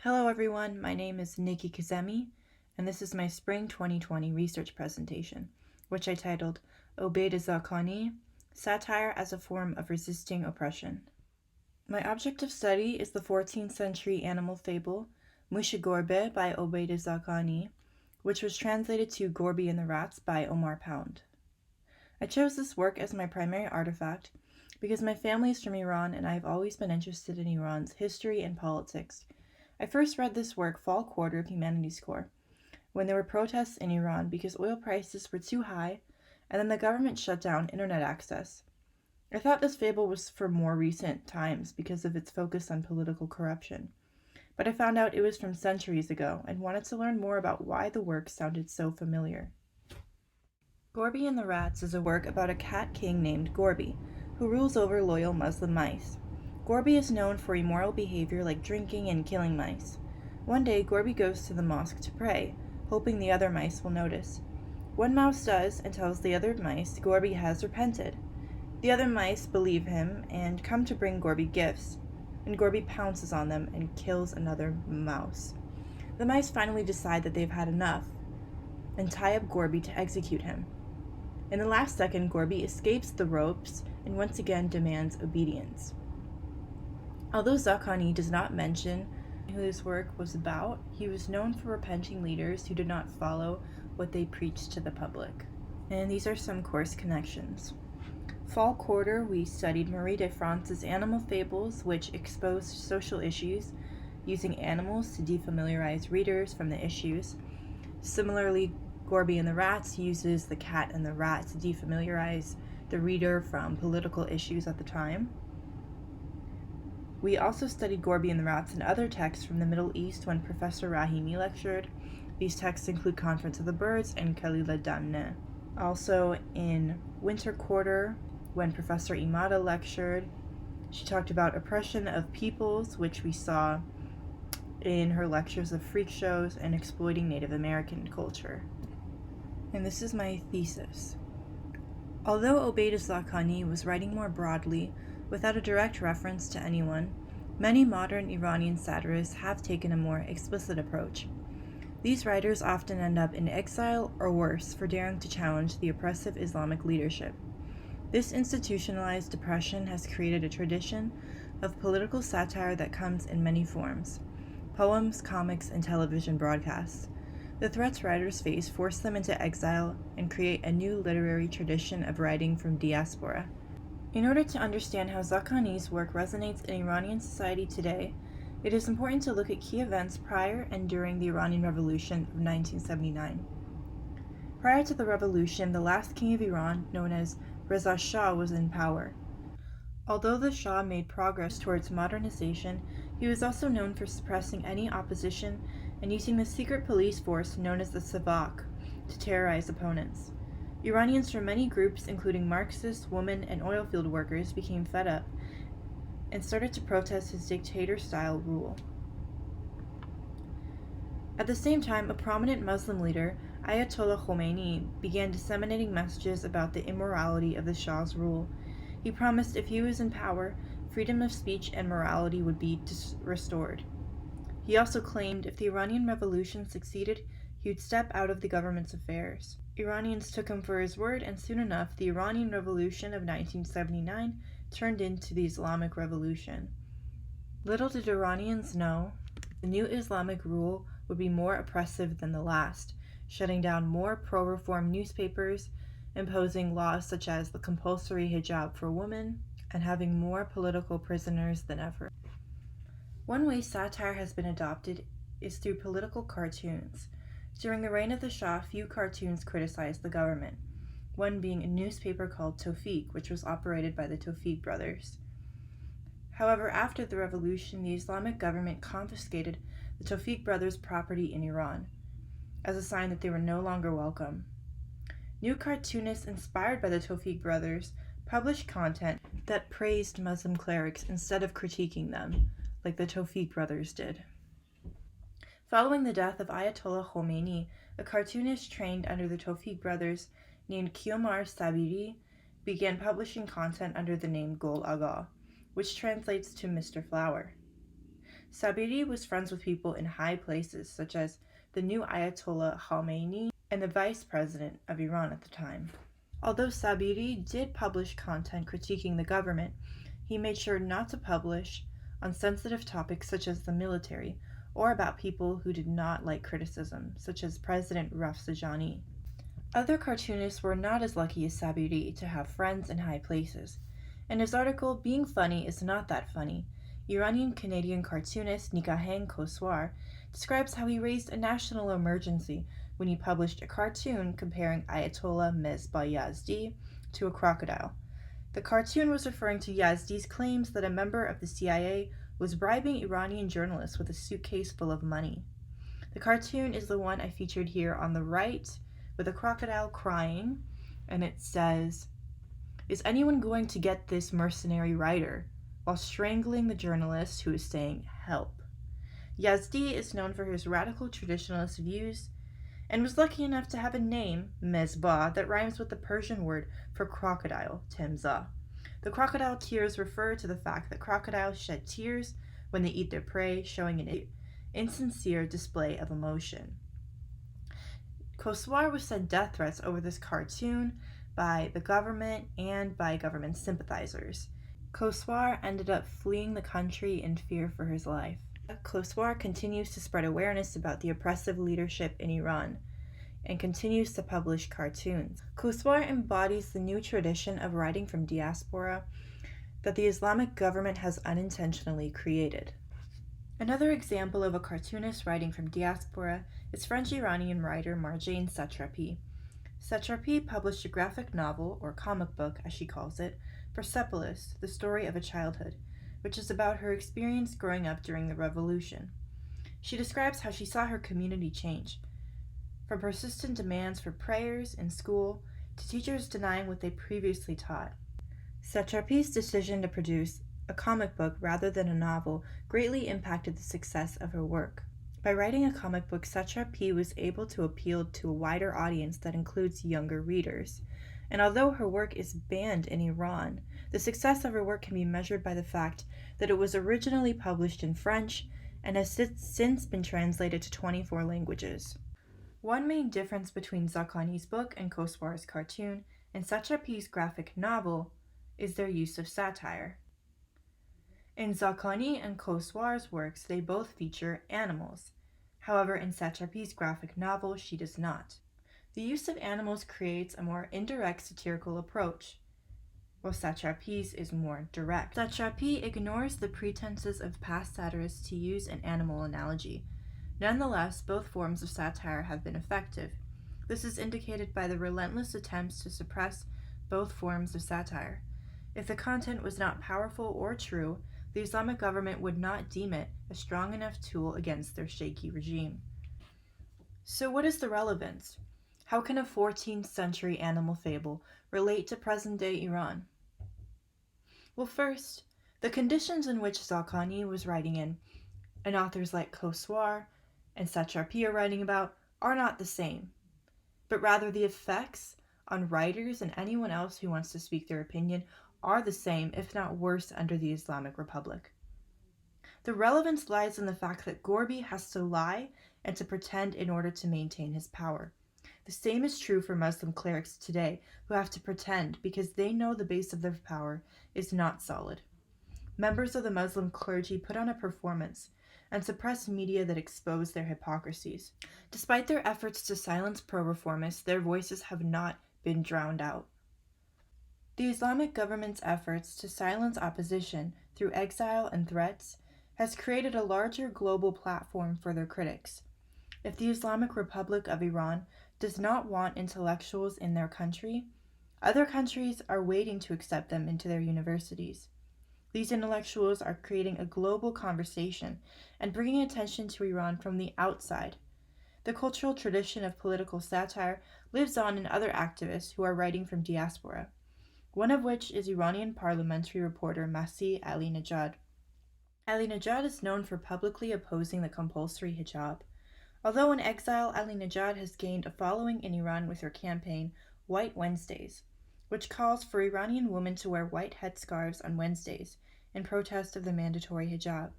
Hello everyone, my name is Nikki Kazemi, and this is my Spring 2020 research presentation, which I titled Obey the Zakani, Satire as a Form of Resisting Oppression. My object of study is the 14th century animal fable Mushagorbe by Obey the Zakani, which was translated to Gorby and the Rats by Omar Pound. I chose this work as my primary artifact because my family is from Iran and I have always been interested in Iran's history and politics. I first read this work fall quarter of Humanities Corps, when there were protests in Iran because oil prices were too high and then the government shut down internet access. I thought this fable was for more recent times because of its focus on political corruption, but I found out it was from centuries ago and wanted to learn more about why the work sounded so familiar. Gorby and the Rats is a work about a cat king named Gorby, who rules over loyal Muslim mice. Gorby is known for immoral behavior like drinking and killing mice. One day, Gorby goes to the mosque to pray, hoping the other mice will notice. One mouse does and tells the other mice Gorby has repented. The other mice believe him and come to bring Gorby gifts, and Gorby pounces on them and kills another mouse. The mice finally decide that they've had enough and tie up Gorby to execute him. In the last second, Gorby escapes the ropes and once again demands obedience. Although Zakani does not mention who this work was about, he was known for repenting leaders who did not follow what they preached to the public. And these are some course connections. Fall quarter, we studied Marie de France's animal fables, which exposed social issues using animals to defamiliarize readers from the issues. Similarly, Gorby and the Rats uses the cat and the rat to defamiliarize the reader from political issues at the time. We also studied Gorby and the Rats and other texts from the Middle East when Professor Rahimi lectured. These texts include Conference of the Birds and Khalila Damne. Also in winter quarter, when Professor Imada lectured, she talked about oppression of peoples, which we saw in her lectures of freak shows and exploiting Native American culture. And this is my thesis. Although Obeid Zakani was writing more broadly, without a direct reference to anyone, many modern Iranian satirists have taken a more explicit approach. These writers often end up in exile or worse for daring to challenge the oppressive Islamic leadership. This institutionalized oppression has created a tradition of political satire that comes in many forms: poems, comics, and television broadcasts. The threats writers face force them into exile and create a new literary tradition of writing from diaspora. In order to understand how Zakani's work resonates in Iranian society today, it is important to look at key events prior and during the Iranian Revolution of 1979. Prior to the revolution, the last king of Iran, known as Reza Shah, was in power. Although the Shah made progress towards modernization, he was also known for suppressing any opposition and using the secret police force known as the Savak to terrorize opponents. Iranians from many groups, including Marxists, women, and oil field workers, became fed up and started to protest his dictator-style rule. At the same time, a prominent Muslim leader, Ayatollah Khomeini, began disseminating messages about the immorality of the Shah's rule. He promised if he was in power, freedom of speech and morality would be restored. He also claimed if the Iranian Revolution succeeded, he would step out of the government's affairs. Iranians took him for his word, and soon enough, the Iranian Revolution of 1979 turned into the Islamic Revolution. Little did Iranians know, the new Islamic rule would be more oppressive than the last, shutting down more pro-reform newspapers, imposing laws such as the compulsory hijab for women, and having more political prisoners than ever. One way satire has been adopted is through political cartoons. During the reign of the Shah, few cartoons criticized the government, one being a newspaper called Tawfiq, which was operated by the Tawfiq brothers. However, after the revolution, the Islamic government confiscated the Tawfiq brothers' property in Iran, as a sign that they were no longer welcome. New cartoonists inspired by the Tawfiq brothers published content that praised Muslim clerics instead of critiquing them, like the Tawfiq brothers did. Following the death of Ayatollah Khomeini, a cartoonist trained under the Tawfiq brothers named Kiomar Sabiri began publishing content under the name Gol Aga, which translates to Mr. Flower. Sabiri was friends with people in high places, such as the new Ayatollah Khomeini and the vice president of Iran at the time. Although Sabiri did publish content critiquing the government, he made sure not to publish on sensitive topics such as the military or about people who did not like criticism, such as President Rafsanjani. Other cartoonists were not as lucky as Sabiri to have friends in high places. In his article, Being Funny is Not That Funny, Iranian-Canadian cartoonist Nikahang Koswar describes how he raised a national emergency when he published a cartoon comparing Ayatollah Mesbah Yazdi to a crocodile. The cartoon was referring to Yazdi's claims that a member of the CIA was bribing Iranian journalists with a suitcase full of money. The cartoon is the one I featured here on the right, with a crocodile crying, and it says, "Is anyone going to get this mercenary writer?" while strangling the journalist who is saying, "Help." Yazdi is known for his radical traditionalist views and was lucky enough to have a name, Mesbah, that rhymes with the Persian word for crocodile, Temza. The crocodile tears refer to the fact that crocodiles shed tears when they eat their prey, showing an insincere display of emotion. Koswar was sent death threats over this cartoon by the government and by government sympathizers. Koswar ended up fleeing the country in fear for his life. Koswar continues to spread awareness about the oppressive leadership in Iran and continues to publish cartoons. Koswar embodies the new tradition of writing from diaspora that the Islamic government has unintentionally created. Another example of a cartoonist writing from diaspora is French-Iranian writer Marjane Satrapi. Satrapi published a graphic novel, or comic book as she calls it, Persepolis, the story of a childhood, which is about her experience growing up during the revolution. She describes how she saw her community change, from persistent demands for prayers in school to teachers denying what they previously taught. Satrapi's decision to produce a comic book rather than a novel greatly impacted the success of her work. By writing a comic book, Satrapi was able to appeal to a wider audience that includes younger readers. And although her work is banned in Iran, the success of her work can be measured by the fact that it was originally published in French and has since been translated to 24 languages. One main difference between Zakani's book and Koswar's cartoon and Satrapi's graphic novel is their use of satire. In Zakani and Koswar's works, they both feature animals. However, in Satrapi's graphic novel, she does not. The use of animals creates a more indirect satirical approach, while Satrapi's is more direct. Satrapi ignores the pretenses of past satirists to use an animal analogy. Nonetheless, both forms of satire have been effective. This is indicated by the relentless attempts to suppress both forms of satire. If the content was not powerful or true, the Islamic government would not deem it a strong enough tool against their shaky regime. So what is the relevance? How can a 14th century animal fable relate to present-day Iran? Well, first, the conditions in which Zakani was writing in, and authors like Koswar and Satrapi are writing about, are not the same, but rather the effects on writers and anyone else who wants to speak their opinion are the same, if not worse, under the Islamic Republic. The relevance lies in the fact that Gorby has to lie and to pretend in order to maintain his power. The same is true for Muslim clerics today, who have to pretend because they know the base of their power is not solid. Members of the Muslim clergy put on a performance and suppress media that expose their hypocrisies. Despite their efforts to silence pro-reformists, their voices have not been drowned out. The Islamic government's efforts to silence opposition through exile and threats has created a larger global platform for their critics. If the Islamic Republic of Iran does not want intellectuals in their country, other countries are waiting to accept them into their universities. These intellectuals are creating a global conversation and bringing attention to Iran from the outside. The cultural tradition of political satire lives on in other activists who are writing from diaspora, one of which is Iranian parliamentary reporter Masih Ali-Nejad. Ali-Nejad is known for publicly opposing the compulsory hijab. Although in exile, Ali-Nejad has gained a following in Iran with her campaign, White Wednesdays, which calls for Iranian women to wear white headscarves on Wednesdays in protest of the mandatory hijab.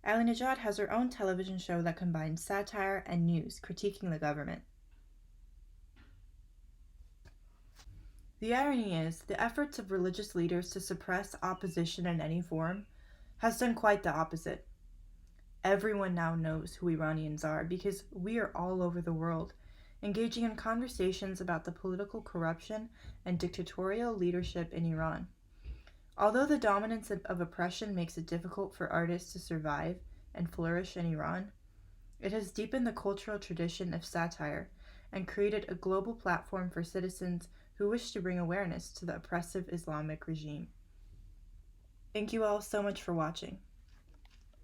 Ahmadinejad has her own television show that combines satire and news, critiquing the government. The irony is, the efforts of religious leaders to suppress opposition in any form has done quite the opposite. Everyone now knows who Iranians are because we are all over the world, engaging in conversations about the political corruption and dictatorial leadership in Iran. Although the dominance of oppression makes it difficult for artists to survive and flourish in Iran, it has deepened the cultural tradition of satire and created a global platform for citizens who wish to bring awareness to the oppressive Islamic regime. Thank you all so much for watching.